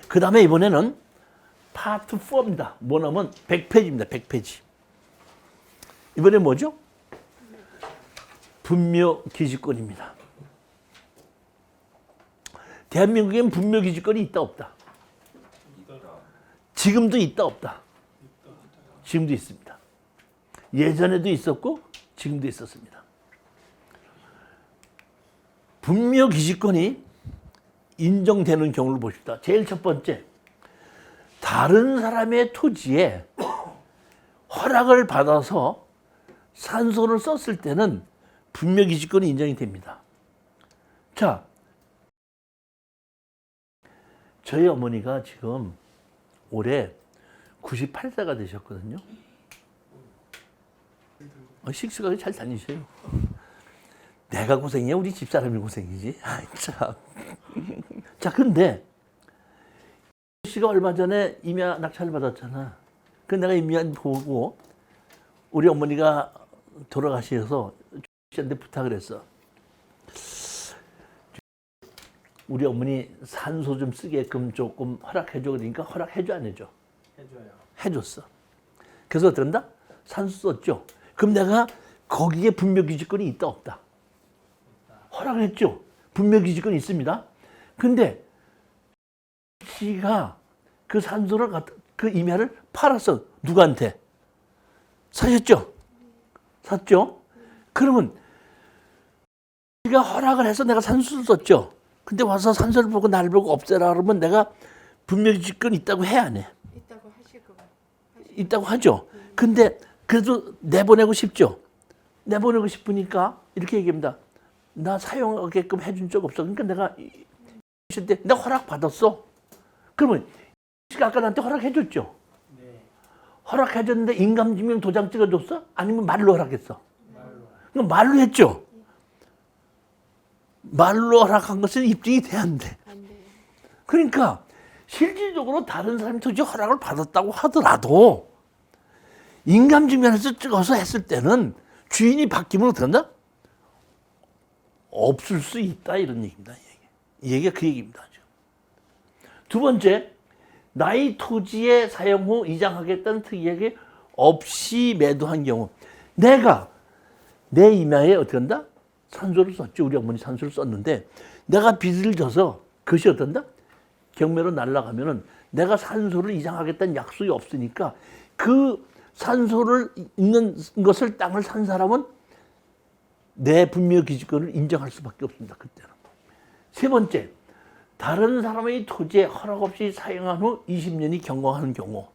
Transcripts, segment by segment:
그 다음에 이번에는 파트 4입니다. 뭐냐면 100페이지입니다. 100페이지. 이번에 뭐죠? 분묘기지권입니다. 대한민국엔 분묘기지권이 있다 없다? 지금도 있다 없다? 지금도 있습니다. 예전에도 있었고 지금도 있었습니다. 분묘기지권이 인정되는 경우를 보십시다. 제일 첫 번째, 다른 사람의 토지에 허락을 받아서 산소를 썼을 때는 분묘기지권이 인정이 됩니다. 자, 저희 어머니가 지금 올해 98세가 되셨거든요. 식수가 잘 다니셔요. 내가 고생이야? 우리 집사람이 고생이지? 아이, 참. 자, 근데 씨가 얼마 전에 임야 낙찰을 받았잖아. 그 내가 임야 보고 우리 어머니가 돌아가셔서 씨한테 부탁을 했어. 우리 어머니 산소 좀 쓰게끔 조금 허락해줘. 그러니까 허락해줘 안 해줘? 해줘요. 해줬어. 그래서 어떻게 한다? 산소 썼죠. 그럼 내가 거기에 분묘기지권이 있다 없다? 허락을 했죠. 분묘기지권이 있습니다. 근데 씨가 그 산소를 그 임야를 팔았어. 누구한테? 사셨죠? 샀죠? 그러면 씨가 허락을 해서 내가 산소를 썼죠. 근데 와서 산소를 보고 나를 보고 없애라 그러면 내가 분묘기지권이 있다고 해 안 해? 있다고 하실 거 있다고 하죠. 근데 그래도 내보내고 싶죠. 내보내고 싶으니까 이렇게 얘기합니다. 나 사용하게끔 해준 적 없어. 그러니까 내가 때 내가 허락 받았어. 그러면 씨가 아까 나한테 허락해줬죠. 네. 허락해줬는데 인감증명 도장 찍어줬어? 아니면 말로 허락했어? 말로. 그럼 말로 했죠. 말로 허락한 것은 입증이 돼야 안 돼. 안 돼. 그러니까 실질적으로 다른 사람이 토지 허락을 받았다고 하더라도 인감증명에서 찍어서 했을 때는 주인이 바뀌면 어떻게 한다? 없을 수 있다 이런 얘기입니다. 이 얘기가 그 얘기입니다. 두 번째, 나의 토지에 사용 후 이장하겠다는 특이하게 없이 매도한 경우 내가 내 임야에 어떻게 한다? 산소를 썼죠. 우리 어머니 산소를 썼는데 내가 빚을 져서 그것이 어떤다? 경매로 날아가면은 내가 산소를 이장하겠다는 약속이 없으니까 그 산소를 있는 것을 땅을 산 사람은 내 분묘기지권을 인정할 수밖에 없습니다. 그때는. 세 번째, 다른 사람의 토지에 허락 없이 사용한 후 20년이 경과하는 경우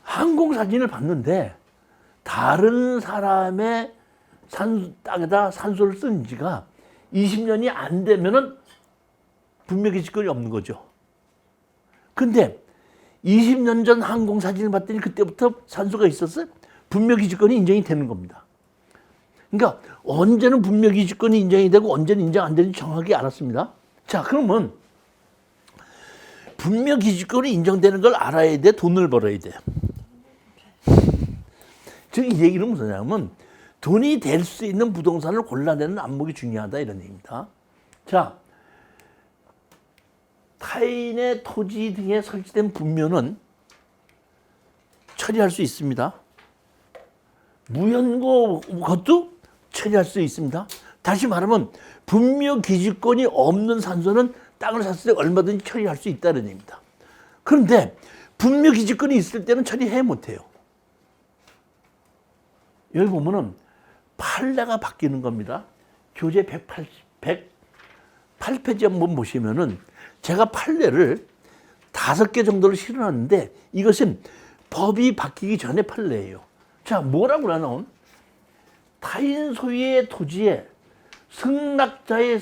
항공사진을 봤는데 다른 사람의 땅에다 산소를 쓴 지가 20년이 안 되면은 분묘기지권이 없는 거죠. 근데 20년 전 항공사진을 봤더니 그때부터 산소가 있었어요. 분묘기지권이 인정이 되는 겁니다. 그러니까 언제는 분묘기지권이 인정이 되고 언제는 인정 안 되는지 정확히 알았습니다. 자, 그러면 분묘기지권이 인정되는 걸 알아야 돼? 돈을 벌어야 돼? 즉, 이 얘기는 무슨 얘기냐면 돈이 될 수 있는 부동산을 골라내는 안목이 중요하다 이런 얘기입니다. 자, 타인의 토지 등에 설치된 분묘는 처리할 수 있습니다. 무연고 것도 처리할 수 있습니다. 다시 말하면 분묘기지권이 없는 산소는 땅을 샀을 때 얼마든지 처리할 수 있다는 얘기입니다. 그런데 분묘기지권이 있을 때는 처리해 못해요. 여기 보면은 판례가 바뀌는 겁니다. 교재 108페이지 한번 보시면은 제가 판례를 5개 정도를 실어놨는데 이것은 법이 바뀌기 전에 판례예요. 자, 뭐라고 그러나? 타인 소유의 토지에 소유자의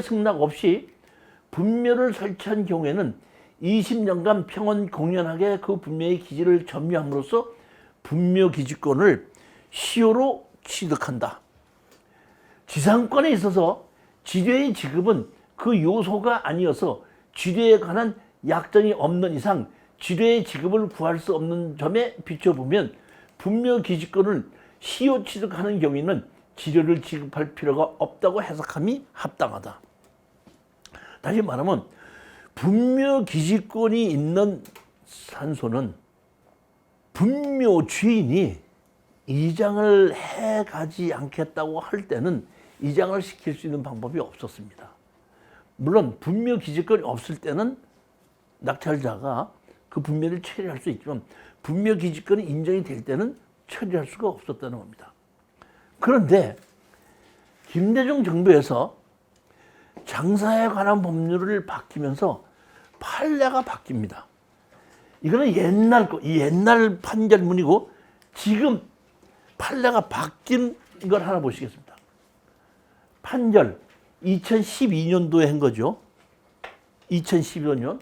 승낙 없이 분묘를 설치한 경우에는 20년간 평원 공연하게 그 분묘의 기지를 점유함으로써 분묘기지권을 시효로 취득한다. 지상권에 있어서 지뢰의 지급은 그 요소가 아니어서 지뢰에 관한 약정이 없는 이상 지뢰의 지급을 구할 수 없는 점에 비춰보면 분묘기지권을 시효 취득하는 경우에는 지뢰를 지급할 필요가 없다고 해석함이 합당하다. 다시 말하면 분묘 기지권이 있는 산소는 분묘 주인이 이장을 해가지 않겠다고 할 때는 이장을 시킬 수 있는 방법이 없었습니다. 물론 분묘 기지권이 없을 때는 낙찰자가 그 분묘를 처리할 수 있지만 분묘 기지권이 인정이 될 때는 처리할 수가 없었다는 겁니다. 그런데 김대중 정부에서 장사에 관한 법률을 바뀌면서 판례가 바뀝니다. 이거는 옛날 판결문이고 지금 판례가 바뀐 걸 하나 보시겠습니다. 판결 2012년도에 한 거죠. 2012년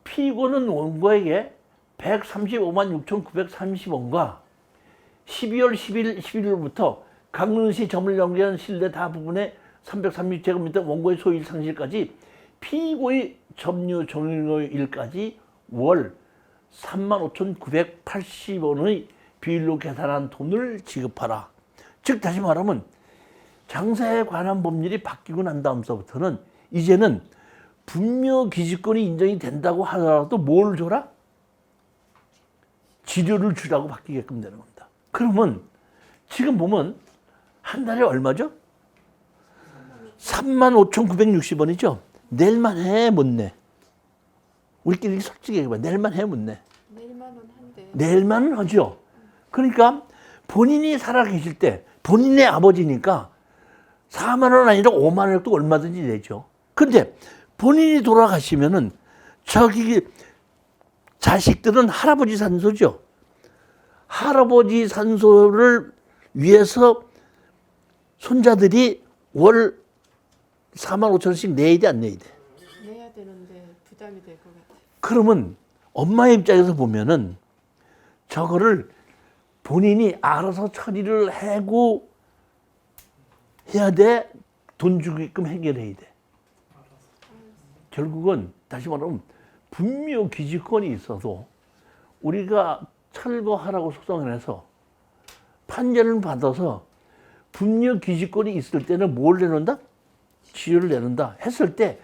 피고는 원고에게 135만 6,930원과 12월 11일부터 강릉시 점을 연계한 실내 다 부분의 336제곱미터 원고의 소유일 상실까지 피고의 점유 종료일까지 월 35,980원의 비율로 계산한 돈을 지급하라. 즉 다시 말하면 장사에 관한 법률이 바뀌고 난 다음서부터는 이제는 분묘 기지권이 인정이 된다고 하더라도 뭘 줘라? 지료를 주라고 바뀌게끔 되는 겁니다. 그러면 지금 보면 한 달에 얼마죠? 35,960원이죠. 내일만 해 못 내. 우리끼리 솔직히 얘기해봐. 내일만 해 못 내. 내일만은 한데. 내일만은 하죠. 그러니까 본인이 살아계실 때 본인의 아버지니까 4만 원 아니라 5만 원도 얼마든지 내죠. 근데 본인이 돌아가시면은 저기 자식들은 할아버지 산소죠. 할아버지 산소를 위해서 손자들이 월 4만 5천 원씩 내야 돼, 안 내야 돼? 내야 되는데 부담이 될 것 같아. 그러면 엄마의 입장에서 보면은 저거를 본인이 알아서 처리를 하고 해야 돼? 돈 주게끔 해결해야 돼? 결국은 다시 말하면 분묘 기지권이 있어도 우리가 철거하라고 소송을 해서 판결을 받아서 분묘 기지권이 있을 때는 뭘 내놓는다? 지효를 내놓는다 했을 때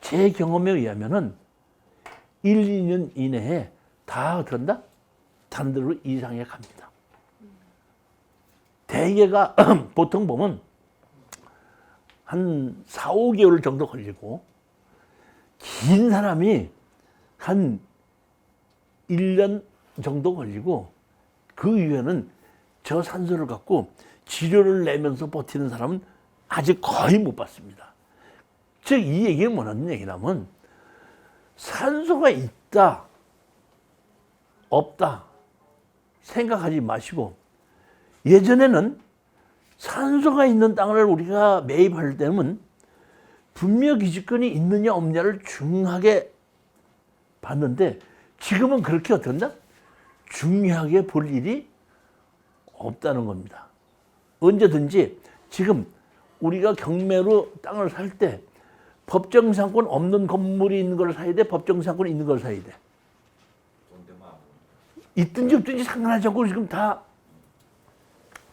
제 경험에 의하면은 1, 2년 이내에 다 어떤다? 다른 데로 이상해 갑니다. 대개가 보통 보면 한 4, 5개월 정도 걸리고 긴 사람이 한 1년 정도 걸리고 그 이후에는 저 산소를 갖고 지료를 내면서 버티는 사람은 아직 거의 못 봤습니다. 즉 이 얘기는 뭐라는 얘기냐면 산소가 있다 없다 생각하지 마시고 예전에는 산소가 있는 땅을 우리가 매입할 때는 분묘 기지권이 있느냐 없느냐를 중요하게 봤는데 지금은 그렇게 어떤다? 중요하게 볼 일이 없다는 겁니다. 언제든지 지금 우리가 경매로 땅을 살 때 법정상권 없는 건물이 있는 걸 사야 돼? 법정상권이 있는 걸 사야 돼? 있든지 없든지 상관하지 않고 지금 다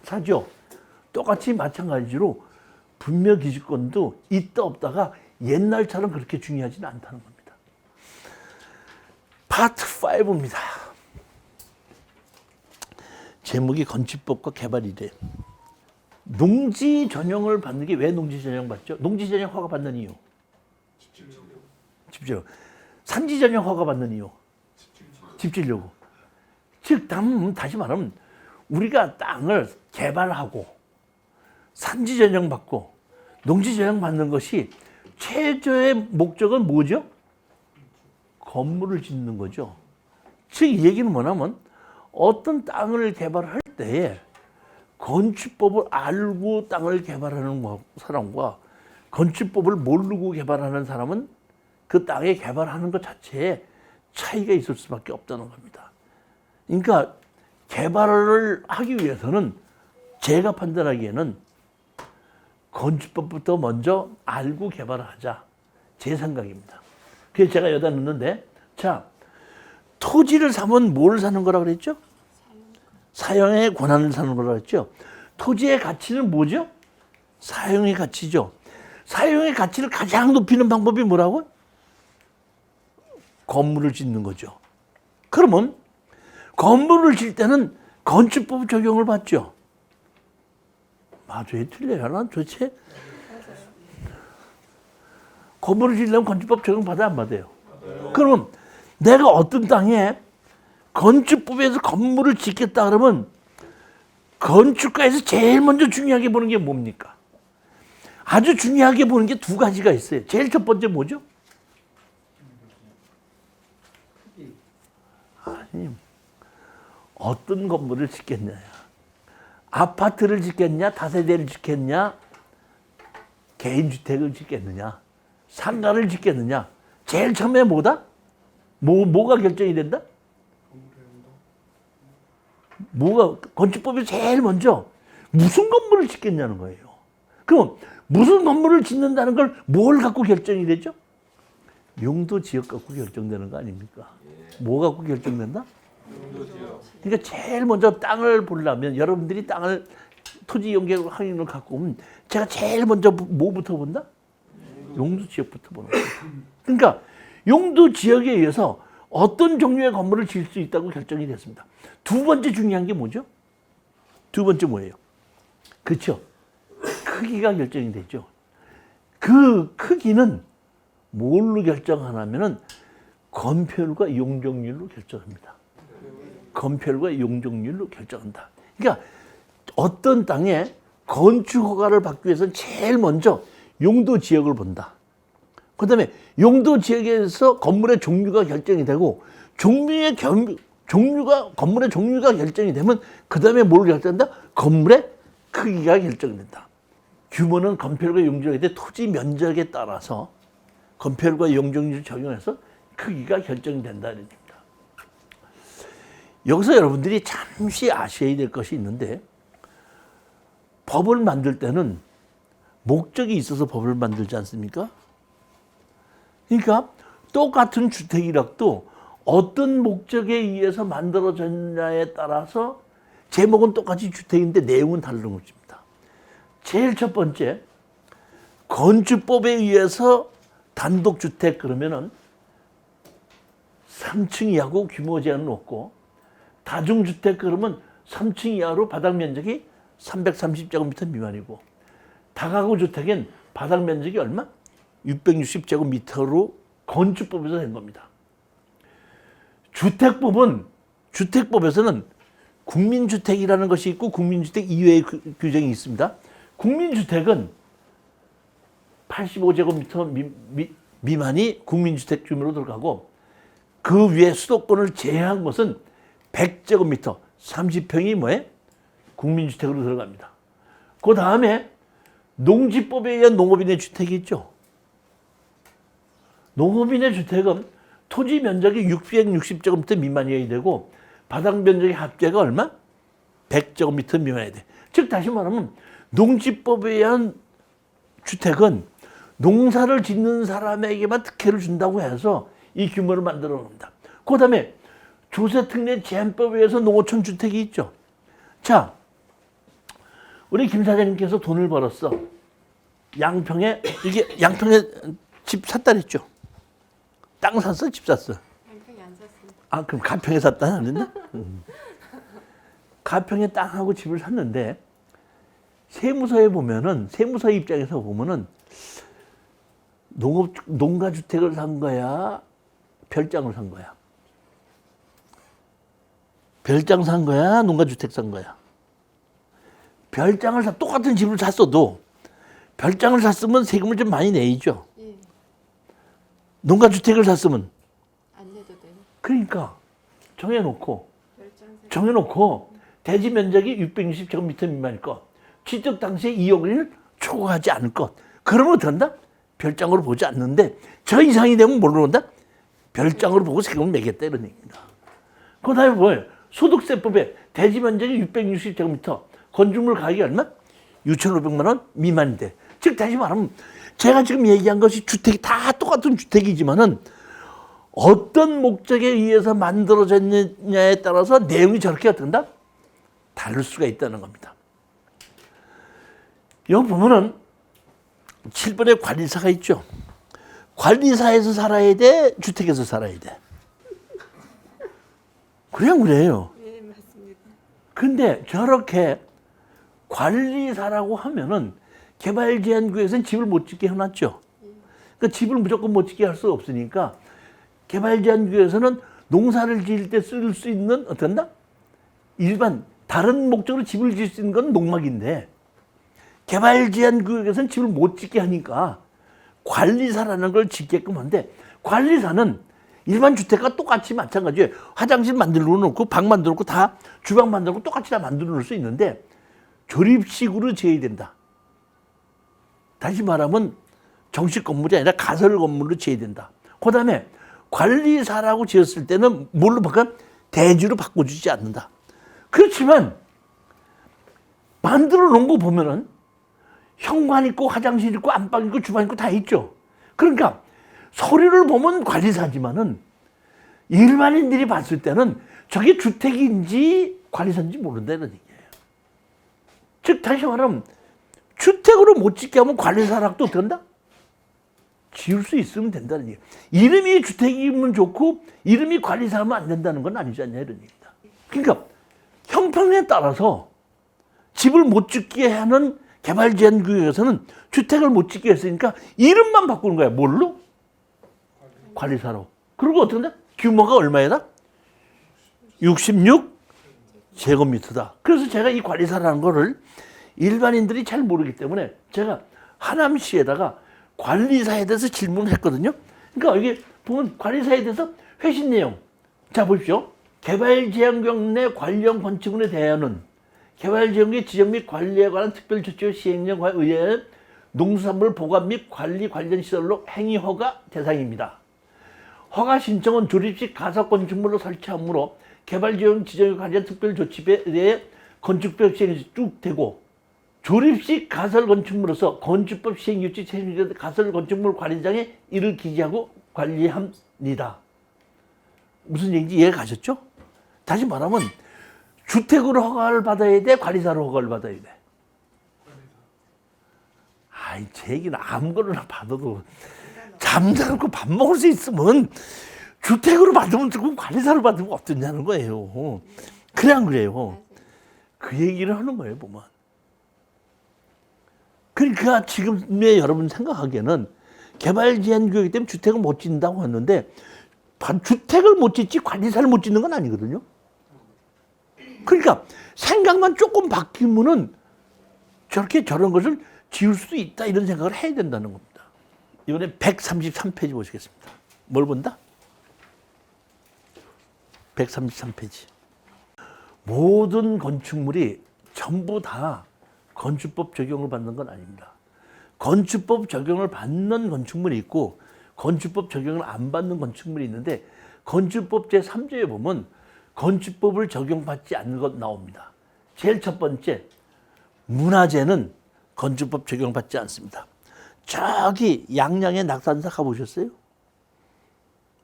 사죠. 똑같이 마찬가지로 분묘 기지권도 있다 없다가 옛날처럼 그렇게 중요하지는 않다는 겁니다. 파트 5입니다. 제목이 건축법과 개발이래. 농지 전용을 받는 게 왜 농지 전용 받죠? 농지 전용 허가 받는 이유. 집지력. 산지 전용 허가 받는 이유. 집지려고. 즉 다시 말하면 우리가 땅을 개발하고 산지 전용 받고 농지 전용 받는 것이 최저의 목적은 뭐죠? 건물을 짓는 거죠. 즉 이 얘기는 뭐냐면 어떤 땅을 개발할 때에 건축법을 알고 땅을 개발하는 사람과 건축법을 모르고 개발하는 사람은 그 땅에 개발하는 것 자체에 차이가 있을 수밖에 없다는 겁니다. 그러니까 개발을 하기 위해서는 제가 판단하기에는 건축법부터 먼저 알고 개발을 하자. 제 생각입니다. 그래서 제가 여기다 넣는데 자, 토지를 사면 뭘 사는 거라고 그랬죠? 사용의 권한을 사는 거라고 그랬죠? 토지의 가치는 뭐죠? 사용의 가치죠. 사용의 가치를 가장 높이는 방법이 뭐라고? 건물을 짓는 거죠. 그러면 건물을 짓을 때는 건축법 적용을 받죠. 맞아요, 틀려요? 난 도대체 건물을 짓려면 건축법 적용 받아야 안 받아요? 그러면 내가 어떤 땅에 건축법에서 건물을 짓겠다 그러면 건축가에서 제일 먼저 중요하게 보는 게 뭡니까? 아주 중요하게 보는 게 두 가지가 있어요. 제일 첫 번째 뭐죠? 아니, 어떤 건물을 짓겠냐. 아파트를 짓겠냐, 다세대를 짓겠냐, 개인주택을 짓겠느냐, 상가를 짓겠느냐. 제일 처음에 뭐다? 뭐가 결정이 된다? 뭐가 건축법이 제일 먼저 무슨 건물을 짓겠냐는 거예요. 그럼 무슨 건물을 짓는다는 걸 뭘 갖고 결정이 되죠? 용도 지역 갖고 결정되는 거 아닙니까? 뭐 갖고 결정된다? 그러니까 제일 먼저 땅을 보려면 여러분들이 땅을 토지 연계 확인을 갖고 오면 제가 제일 먼저 뭐부터 본다? 용도 지역부터 보는 거예요. 그러니까 용도 지역에 의해서 어떤 종류의 건물을 지을 수 있다고 결정이 됐습니다. 두 번째 중요한 게 뭐죠? 두 번째 뭐예요? 그렇죠? 크기가 결정이 되죠. 그 크기는 뭘로 결정하냐면은 건폐율과 용적률로 결정합니다. 건폐율과 용적률로 결정한다. 그러니까 어떤 땅에 건축 허가를 받기 위해서는 제일 먼저 용도 지역을 본다. 그다음에 용도 지역에서 건물의 종류가 결정이 되고 건물의 종류가 결정이 되면 그다음에 뭘 결정한다? 건물의 크기가 결정된다. 규모는 건폐율과 용적에 대해 토지 면적에 따라서 건폐율과 용적률을 적용해서 크기가 결정이 된다는 얘기입니다. 여기서 여러분들이 잠시 아셔야 될 것이 있는데 법을 만들 때는 목적이 있어서 법을 만들지 않습니까? 그러니까 똑같은 주택이라도 어떤 목적에 의해서 만들어졌냐에 따라서 제목은 똑같이 주택인데 내용은 다른 것입니다. 제일 첫 번째, 건축법에 의해서 단독주택 그러면은 3층 이하고 규모 제한은 없고 다중주택 그러면 3층 이하로 바닥 면적이 330제곱미터 미만이고 다가구 주택엔 바닥 면적이 얼마? 660제곱미터로 건축법에서 된 겁니다. 주택법에서는 국민주택이라는 것이 있고 국민주택 이외의 규정이 있습니다. 국민주택은 85제곱미터 미만이 국민주택 규모로 들어가고 그 위에 수도권을 제외한 것은 100제곱미터 30평이 뭐예요? 국민주택으로 들어갑니다. 그 다음에 농지법에 의한 농업인의 주택이 있죠. 농업인의 주택은 토지 면적이 660제곱미터 미만이어야 되고 바닥 면적의 합계가 얼마? 100제곱미터 미만이어야 돼. 즉 다시 말하면 농지법에 의한 주택은 농사를 짓는 사람에게만 특혜를 준다고 해서 이 규모를 만들어 놓습니다. 그 다음에 조세특례 제한법에 의해서 농어촌 주택이 있죠. 자, 우리 김 사장님께서 돈을 벌었어. 양평에 집 샀다 그랬죠. 땅 샀어? 집 샀어? 양평이 안 샀습니다. 아, 그럼 가평에 샀다 안 했나? 가평에 땅하고 집을 샀는데 세무서에 보면은 세무서 입장에서 보면은 농가주택을 산 거야? 별장을 산 거야? 별장 산 거야? 농가주택 산 거야? 똑같은 집을 샀어도 별장을 샀으면 세금을 좀 많이 내야죠. 예, 농가주택을 샀으면 안 내도 돼요. 그러니까 정해놓고 별장 대지 면적이 660제곱미터 미만일 것, 취득 당시에 2억 원을 초과하지 않을 것. 그러면 어떻게 한다? 별장으로 보지 않는데 저 이상이 되면 뭘로 한다? 별장으로 보고 세금을 매겠다 이런 얘기입니다. 그 다음에 뭐예요? 소득세법에 대지 면적이 660제곱미터, 건축물 가격이 얼마? 6,500만 원 미만인데, 즉 다시 말하면 제가 지금 얘기한 것이 주택이 다 똑같은 주택이지만은 어떤 목적에 의해서 만들어졌느냐에 따라서 내용이 저렇게 어떻게 한다? 다를 수가 있다는 겁니다. 여기 보면은 7번에 관리사가 있죠. 관리사에서 살아야 돼? 주택에서 살아야 돼? 그냥 그래요. 네, 맞습니다. 근데 저렇게 관리사라고 하면은 개발제한구역에서는 집을 못 짓게 해놨죠. 그러니까 집을 무조건 못 짓게 할 수 없으니까 개발제한구역에서는 농사를 지을 때 쓸 수 있는 어떤다? 일반 다른 목적으로 집을 지을 수 있는 건 농막인데 개발제한구역에서는 집을 못 짓게 하니까 관리사라는 걸 짓게끔 한데 관리사는 일반 주택과 똑같이 마찬가지예요. 화장실 만들어 놓고 방 만들어 놓고 다 주방 만들어 놓고 똑같이 다 만들어 놓을 수 있는데 조립식으로 지어야 된다. 다시 말하면 정식 건물이 아니라 가설 건물로 지어야 된다. 그 다음에 관리사라고 지었을 때는 뭘로 바꿔? 대지로 바꿔주지 않는다. 그렇지만 만들어 놓은 거 보면은 현관 있고 화장실 있고 안방 있고 주방 있고 다 있죠. 그러니까 서류를 보면 관리사지만은 일반인들이 봤을 때는 저게 주택인지 관리사인지 모른다는 얘기예요. 즉 다시 말하면 주택으로 못 짓게 하면 관리사라고 또 된다? 지을 수 있으면 된다는 얘기예요. 이름이 주택이면 좋고 이름이 관리사하면 안 된다는 건 아니지 않냐 이런 얘기다. 그러니까 형평에 따라서 집을 못 짓게 하는 개발제한구역에서는 주택을 못 짓게 했으니까 이름만 바꾸는 거야. 뭘로? 관리사로. 그리고 어떻게 된다? 규모가 얼마이다? 66제곱미터다. 그래서 제가 이 관리사라는 거를 일반인들이 잘 모르기 때문에 제가 하남시에다가 관리사에 대해서 질문을 했거든요. 그러니까 여기 보면 관리사에 대해서 회신 내용. 자, 보십시오. 개발제한구역 내 관련 건축물에 대하여는 개발지역의 지정 및 관리에 관한 특별조치 시행령에 의해 농수산물 보관 및 관리 관련 시설로 행위 허가 대상입니다. 허가 신청은 조립식 가설 건축물로 설치하므로 개발지역 지정에 관련 특별조치에 대해 건축법 시행이 쭉 되고 조립식 가설 건축물로서 건축법 시행 유치 책임자 가설 건축물 관리장에 이를 기재하고 관리합니다. 무슨 얘기인지 이해가 가셨죠? 다시 말하면 주택으로 허가를 받아야 돼? 관리사로 허가를 받아야 돼? 아이, 제 얘기는 아무거나 받아도 잠자고 밥 먹을 수 있으면 주택으로 받으면 되고 관리사로 받으면 어떠냐는 거예요. 그래 안 그래요? 그 얘기를 하는 거예요, 보면. 그러니까 지금의 여러분 생각하기에는 개발제한구역이기 때문에 주택을 못 짓는다고 했는데 주택을 못 짓지 관리사를 못 짓는 건 아니거든요. 그러니까 생각만 조금 바뀌면은 저렇게 저런 것을 지을 수 있다 이런 생각을 해야 된다는 겁니다. 이번에 133페이지 보시겠습니다. 뭘 본다? 133페이지. 모든 건축물이 전부 다 건축법 적용을 받는 건 아닙니다. 건축법 적용을 받는 건축물이 있고 건축법 적용을 안 받는 건축물이 있는데 건축법 제3조에 보면 건축법을 적용받지 않는 것 나옵니다. 제일 첫 번째, 문화재는 건축법 적용받지 않습니다. 저기 양양의 낙산사 가보셨어요?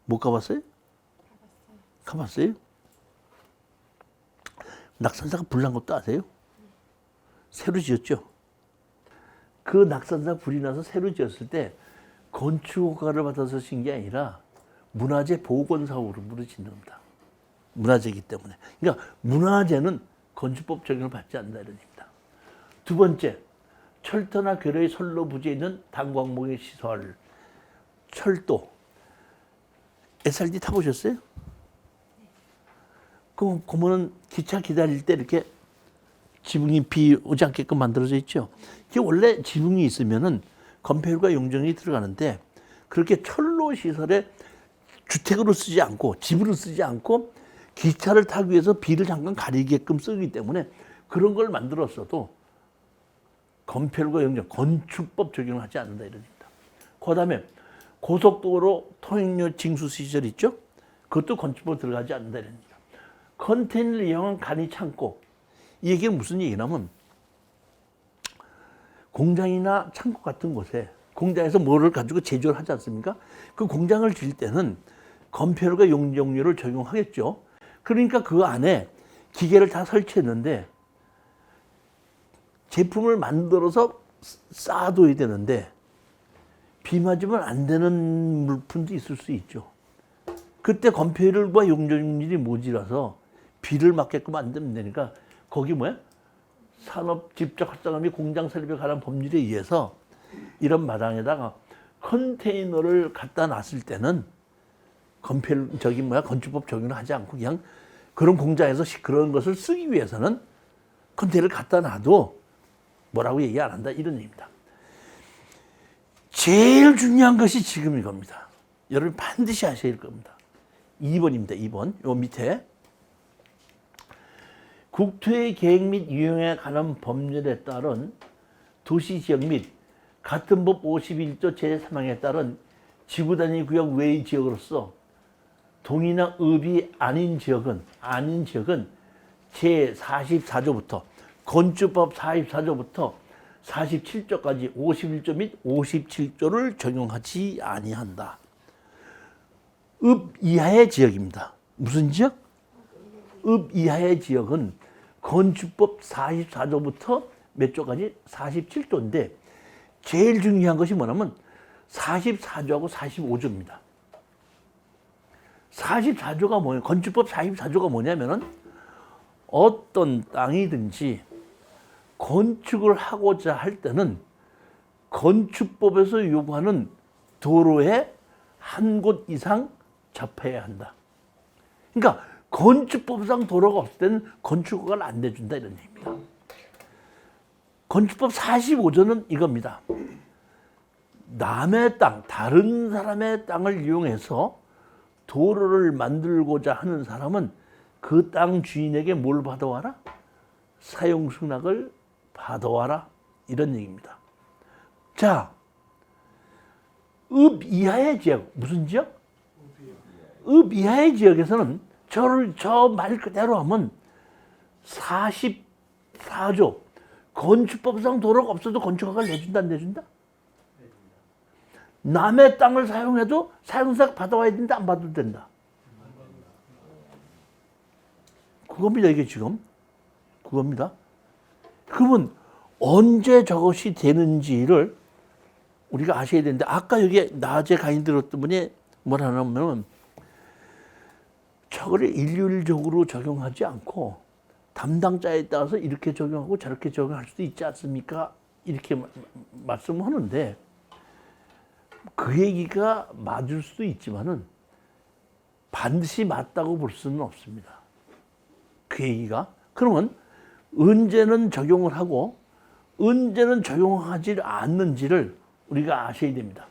못 가봤어요? 가봤어요? 낙산사가 불난 것도 아세요? 새로 지었죠? 그 낙산사 불이 나서 새로 지었을 때 건축허가를 받아서 진 게 아니라 문화재 보건사업으로 짓는 겁니다. 문화재이기 때문에. 그러니까 문화재는 건축법 적용을 받지 않는다 이런 얘기입니다. 두 번째, 철도나 교로의 선로 부지에 있는 단광목의 시설, 철도. SRT 타보셨어요? 그러면 기차 기다릴 때 이렇게 지붕이 비 오지 않게끔 만들어져 있죠. 이게 원래 지붕이 있으면은 건폐율과 용적이 들어가는데 그렇게 철로 시설에 주택으로 쓰지 않고 집으로 쓰지 않고 기차를 타기 위해서 비를 잠깐 가리게끔 쓰기 때문에 그런 걸 만들었어도 건폐율과 용적, 건축법 적용을 하지 않는다 이럽니다. 그 다음에 고속도로 통행료 징수 시설 있죠? 그것도 건축법 들어가지 않는다 이럽니다. 컨테이너를 이용한 간이 창고. 이 얘기는 무슨 얘기냐면 공장이나 창고 같은 곳에 공장에서 뭐를 가지고 제조를 하지 않습니까? 그 공장을 지을 때는 건폐율과 용적률을 적용하겠죠. 그러니까 그 안에 기계를 다 설치했는데 제품을 만들어서 쌓아둬야 되는데 비 맞으면 안 되는 물품도 있을 수 있죠. 그때 건폐율과 용적률이 모자라서 비를 맞게끔 안 되면 되니까 거기 뭐야? 산업 집적 활성화 및 공장 설립에 관한 법률에 의해서 이런 마당에다가 컨테이너를 갖다 놨을 때는 건축법 적용을 하지 않고 그냥 그런 공장에서 그런 것을 쓰기 위해서는 컨테이너를 갖다 놔도 뭐라고 얘기 안 한다 이런 얘기입니다. 제일 중요한 것이 지금 이겁니다. 여러분 반드시 하셔야 할 겁니다. 2번입니다. 2번. 요 밑에 국토의 계획 및 이용에 관한 법률에 따른 도시지역 및 같은 법 51조 제3항에 따른 지구단위 구역 외의 지역으로서 동이나 읍이 아닌 지역은 제44조부터 건축법 44조부터 47조까지 51조 및 57조를 적용하지 아니한다. 읍 이하의 지역입니다. 무슨 지역? 읍 이하의 지역은 건축법 44조부터 몇 조까지? 47조인데 제일 중요한 것이 뭐냐면 44조하고 45조입니다. 44조가 뭐예요? 건축법 44조가 뭐냐면은 어떤 땅이든지 건축을 하고자 할 때는 건축법에서 요구하는 도로에 한 곳 이상 접해야 한다. 그러니까 건축법상 도로가 없을 때는 건축허가를 안 내준다 이런 얘기입니다. 건축법 45조는 이겁니다. 남의 땅, 다른 사람의 땅을 이용해서 도로를 만들고자 하는 사람은 그 땅 주인에게 뭘 받아와라? 사용승낙을 받아와라 이런 얘기입니다. 자, 읍 이하의 지역, 무슨 지역? 읍 이하의 지역에서는 저 말 그대로 하면 44조 건축법상 도로가 없어도 건축허가를 내준다 안 내준다? 남의 땅을 사용해도 사용승낙 받아와야 된다 안 받아도 된다? 그겁니다 이게 지금. 그겁니다. 그러면 언제 저것이 되는지를 우리가 아셔야 되는데 아까 여기 낮에 강의 들었던 분이 뭐라 하냐면 저거를 일률적으로 적용하지 않고 담당자에 따라서 이렇게 적용하고 저렇게 적용할 수도 있지 않습니까? 이렇게 말씀하는데 그 얘기가 맞을 수도 있지만은 반드시 맞다고 볼 수는 없습니다. 그 얘기가. 그러면 언제는 적용을 하고 언제는 적용하지 않는지를 우리가 아셔야 됩니다.